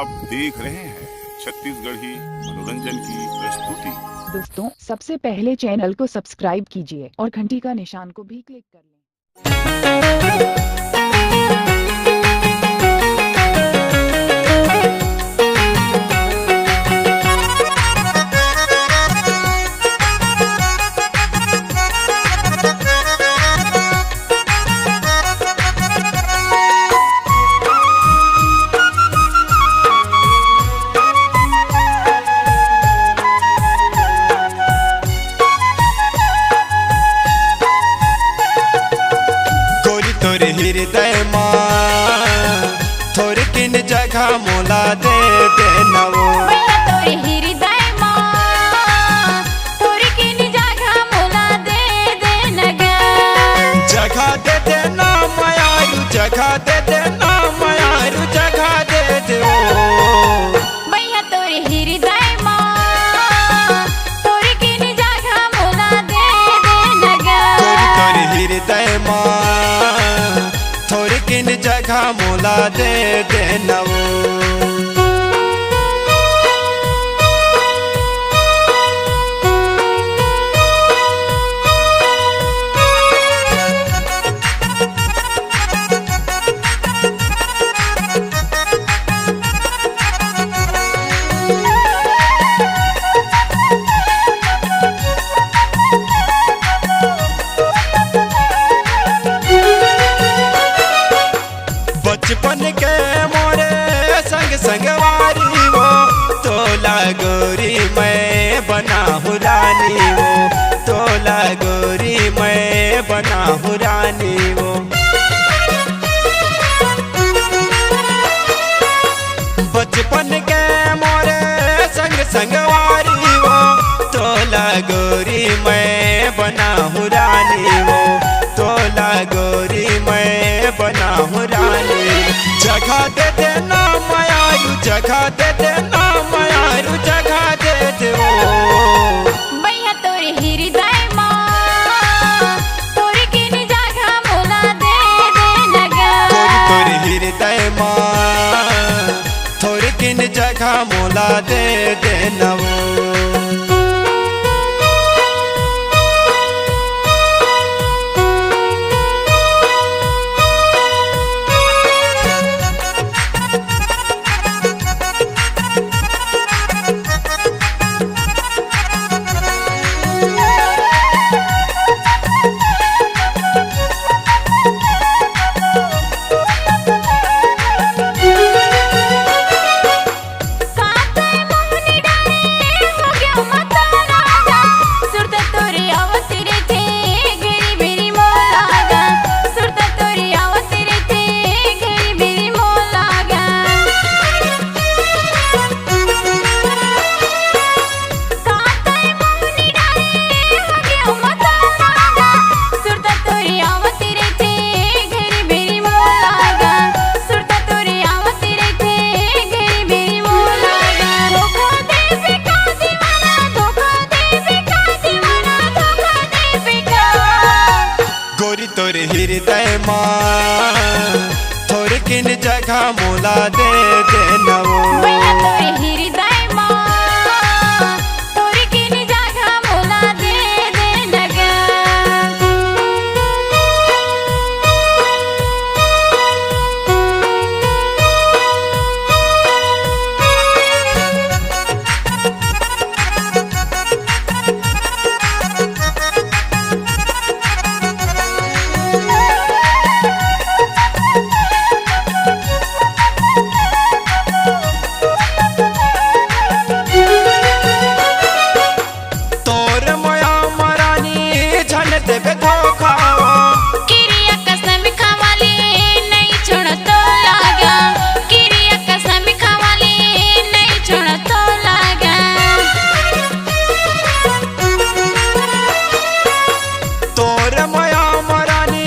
आप देख रहे हैं छत्तीसगढ़ी मनोरंजन की प्रस्तुति। दोस्तों, सबसे पहले चैनल को सब्सक्राइब कीजिए और घंटी का निशान को भी क्लिक कर लें। हृदय माँ थोड़ी किन जगह मोला दे नवो तोरे हृदय माँ थोड़ी किन जगह मोला दे नगा जगह दे देना मायारू जगह दे देना मायारू जगह दे दे भैया तोरे हृदय माँ थोड़ी किन जगह मोला दे नगा तोरे हृदय माँ थोड़ी किन जगह मोला दे नवो बचपन के मोरे संग संगवारी वो तोला गोरी मैं बना हूँ रानी वो तोला गोरी मैं बना हूँ रानी वो बचपन के मोरे संग संगवारी वो तोला गोरी मैं बना हूँ रानी वो तोला गोरी मैं बना हूँ रानी जगह दे देना मायारू जगह दे देना मायारू जगह दे दे भैया तोरे हृदय माँ थोड़ी किन जगह मोला दे नगा तोरे हृदय माँ थोड़ी किन जगह मोला दे नवो तोरे हृदय माँ थोड़ी किन जगह मोला दे नवो तोरे हृदय माँ थोड़ी किन जगह मोला दे नगा देवे धोखा किरिया कसम खावाले नहीं छोड़ तो लागा किरिया कसम खावाले नहीं छोड़ तो लागा तोर माया मरानी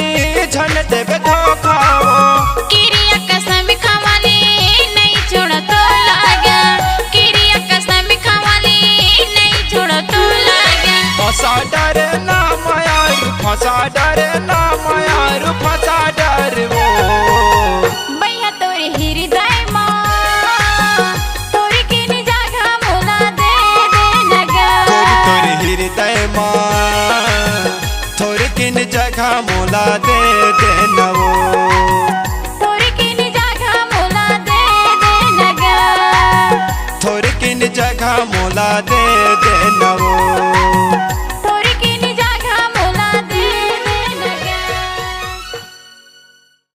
झन देवे धोखा किरिया कसम खावाले नहीं छोड़ तो लागा किरिया कसम खावाले नहीं छोड़ तो लागा फसा डरे ना मायारू फसा डरे ना मायारू फसा डर वो भैया तोरे हृदय माँ किन जगह मोला दे नवो थोड़ी किन जगह मोला दे नगा थोड़ी किन जगह मोला दे नवो